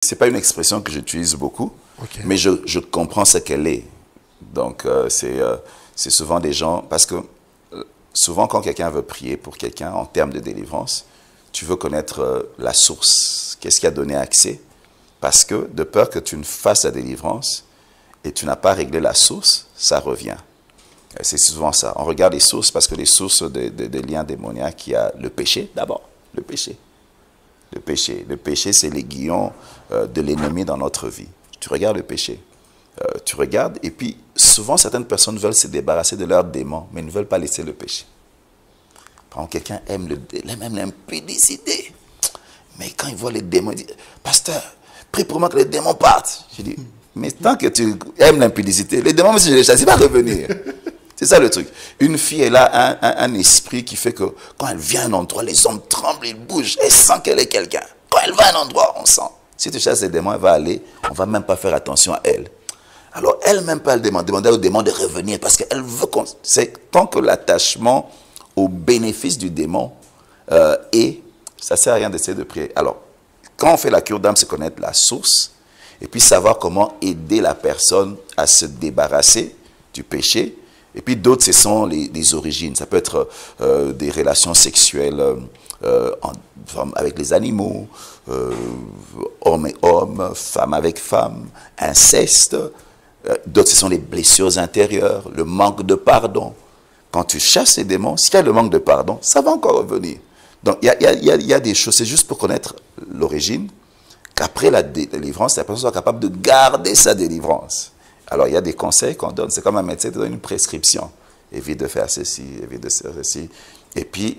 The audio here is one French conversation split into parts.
C'est pas une expression que j'utilise beaucoup, Okay. mais je comprends ce qu'elle est. Donc, c'est souvent des gens... Parce que souvent, quand quelqu'un veut prier pour quelqu'un en termes de délivrance, tu veux connaître la source. Qu'est-ce qui a donné accès? Parce que, de peur que tu ne fasses la délivrance et tu n'as pas réglé la source, ça revient. C'est souvent ça. On regarde les sources parce que les sources des liens démoniaques, il y a le péché d'abord. Le péché. Le péché. Le péché, c'est l'aiguillon de l'ennemi dans notre vie. Tu regardes le péché. Tu regardes, et puis souvent certaines personnes veulent se débarrasser de leurs démons, mais ne veulent pas laisser le péché. Par exemple, quelqu'un aime l'impudicité. Mais quand il voit les démons, il dit, pasteur, prie pour moi que les démons partent. Je dis, mais tant que tu aimes l'impudicité, les démons, même si je les chasse, ils vont revenir. C'est ça le truc. Une fille, elle a un esprit qui fait que quand elle vient à un endroit, les hommes tremblent, ils bougent, elle sent qu'elle est quelqu'un. Quand elle va à un endroit, on sent. Si tu chasses les démons, elle va aller, on ne va même pas faire attention à elle. Alors elle-même pas elle demander au démon de revenir parce qu'elle veut qu'on... C'est tant que l'attachement au bénéfice du démon est, ça ne sert à rien d'essayer de prier. Alors, quand on fait la cure d'âme, c'est connaître la source et puis savoir comment aider la personne à se débarrasser du péché. Et puis d'autres, ce sont les origines. Ça peut être des relations sexuelles avec les animaux, hommes et hommes, femmes avec femmes, inceste. D'autres, ce sont les blessures intérieures, le manque de pardon. Quand tu chasses les démons, s'il y a le manque de pardon, ça va encore revenir. Donc, il y a des choses, c'est juste pour connaître l'origine, qu'après la délivrance, la personne soit capable de garder sa délivrance. Alors, il y a des conseils qu'on donne. C'est comme un médecin qui donne une prescription. Évite de faire ceci, évite de faire ceci. Et puis,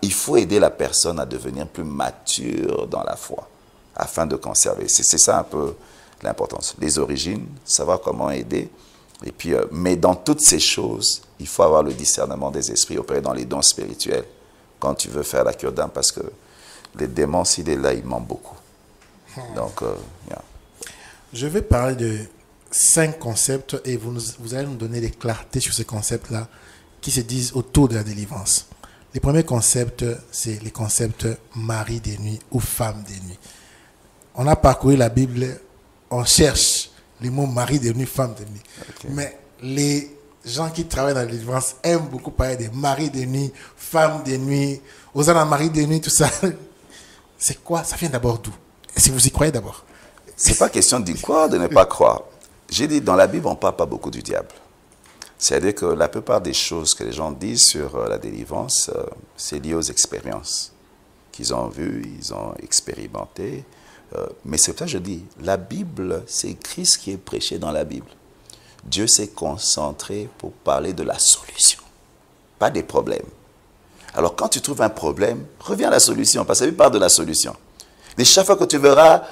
il faut aider la personne à devenir plus mature dans la foi, afin de conserver. C'est ça un peu l'importance. Les origines, savoir comment aider. Et puis, mais dans toutes ces choses, il faut avoir le discernement des esprits, opérer dans les dons spirituels quand tu veux faire la cure d'âme, parce que les démons, s'il est là, il ment beaucoup. Donc, yeah. Je vais parler de 5 concepts et vous allez nous donner des clartés sur ces concepts-là qui se disent autour de la délivrance. Les premiers concepts, c'est les concepts mari des nuits ou femme des nuits. On a parcouru la Bible, on cherche les mots mari des nuits, femme des nuits. Okay. Mais les gens qui travaillent dans la délivrance aiment beaucoup parler des maris des nuits, femmes des nuits, Hosanna mari des nuits, tout ça. C'est quoi? Ça vient d'abord d'où? Est-ce que vous y croyez d'abord? C'est pas question d'y croire, de ne pas croire. J'ai dit, dans la Bible, on ne parle pas beaucoup du diable. C'est-à-dire que la plupart des choses que les gens disent sur la délivrance, c'est lié aux expériences qu'ils ont vues, ils ont expérimenté. Mais c'est pour ça que je dis, la Bible, c'est Christ qui est prêché dans la Bible. Dieu s'est concentré pour parler de la solution, pas des problèmes. Alors quand tu trouves un problème, reviens à la solution, parce que la Bible parle de la solution. Et chaque fois que tu verras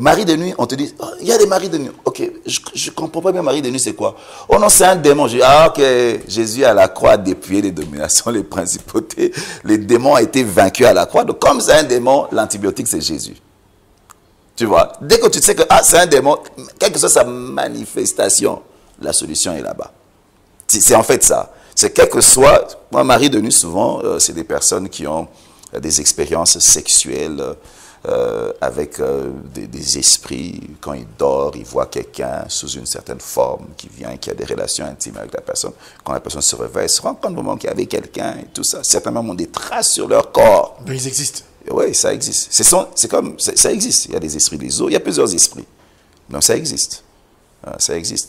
mari de nuit, on te dit, oh, il y a des maris de nuit. Ok, je ne comprends pas bien mari de nuit, c'est quoi? Oh non, c'est un démon. Je dis, ah ok, Jésus à la croix a dépouillé les dominations, les principautés. Les démons ont été vaincus à la croix. Donc comme c'est un démon, l'antibiotique c'est Jésus. Tu vois, dès que tu sais que ah, c'est un démon, quelle que soit sa manifestation, la solution est là-bas. C'est en fait ça. C'est quel que soit, moi, mari de nuit, souvent, c'est des personnes qui ont des expériences sexuelles avec des esprits. Quand ils dorment, ils voient quelqu'un sous une certaine forme qui vient, qui a des relations intimes avec la personne. Quand la personne se réveille, ils se rendent compte du moment qu'il y avait quelqu'un et tout ça. Certains même ont des traces sur leur corps. Donc ils existent. Oui, ça existe. Ça existe. Il y a des esprits des eaux, il y a plusieurs esprits. Donc ça existe. Ça existe.